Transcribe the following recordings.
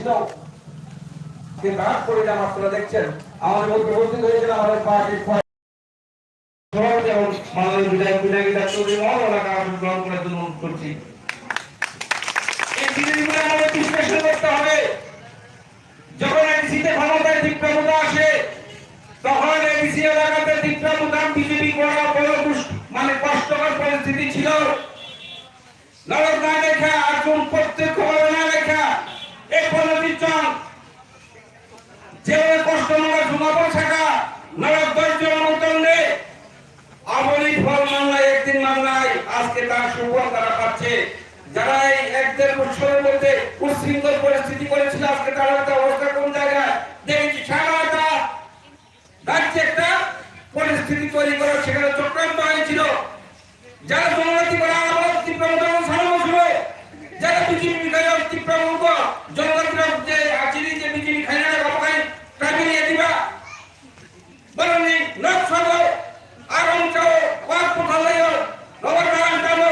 ছিল যে তার পরিণাম আপনারা দেখছেন। আমাদের মধ্যে উপস্থিত হয়েছিল আমাদের পার্টির সভাপতি এবং মাননীয় বিধায়ক বিধায়িকা চৌধুরী মহোদয়কে আমি গ্রহণ করার জন্য অনুরোধ করছি। এই জিনিসগুলো আমাদের বিশ্লেষণ করতে হবে। যখন এডিসিতে ক্ষমতায় তীব্রতা আসে তখন এডিসি এলাকাতে তীব্রতা বিজেপি করা বড় মানে কষ্টকর পরিস্থিতি ছিল। নরক না লেখা এখন প্রত্যেক খবর না লেখা এই পদ্ধতির চল যে কষ্ট আমরা ঘুমাবো থাকা নরক ধৈর্য অনুমোদন নেই আমলি ফল মামলায় একদিন মামলায় আজকে তার সুফল তারা পাচ্ছে। যারা এই এক দেড় বছরের মধ্যে উচ্ছৃঙ্খল পরিস্থিতি করেছিল আজকে তারা একটা অবস্থা কোন জায়গায় দেখেছি। সারাটা রাজ্যে একটা পরিস্থিতি তৈরি করা সেখানে চক্রান্ত হয়েছিল। যারা জনগণতি করা আমার তীব্রতা সামনে ছিল যারা বিজেপি বিধায়ক তীব্রমুখ জনগণরা যে আচিনি যে বিজেপি খাইনা বাবাই কাবিয়ে দিবা বলনি নক সরো আরং চাও পাক পঠালাইও নগর গান দাও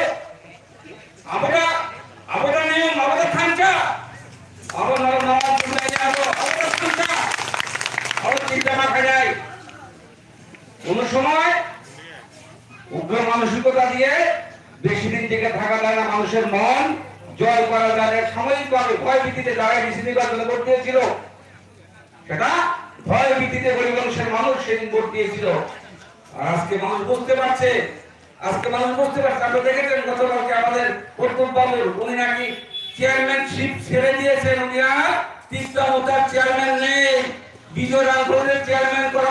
আবরা নিয়ম আবরা খানচা আবরা নাম শুনলে যাবো আবরা খানচা আবরা চিন্তা মাখা যায়। কোন সময় উগ্র মানসিকতা দিয়ে বেশি দিন থেকে থাকা যায় না। মানুষের মন জয় করা যায় সাময়িকভাবে ভয় ভীতিতে জায়গায় বেশি নির্বাচন ভোট দিয়েছিল সেটা ভয় ভীতিতে গরিব মানুষ সেদিন ভোট দিয়েছিল। আর আজকে মানুষ বুঝতে পারছে আপনারা দেখেছেন গতকালকে আমাদের প্রত্যুল বাবুর উনি নাকি চেয়ারম্যানশিপ ছেড়ে দিয়েছেন। উনি আর তিস্তা মোতার চেয়ারম্যান নেই, বিজয় রামপুরের চেয়ারম্যান করা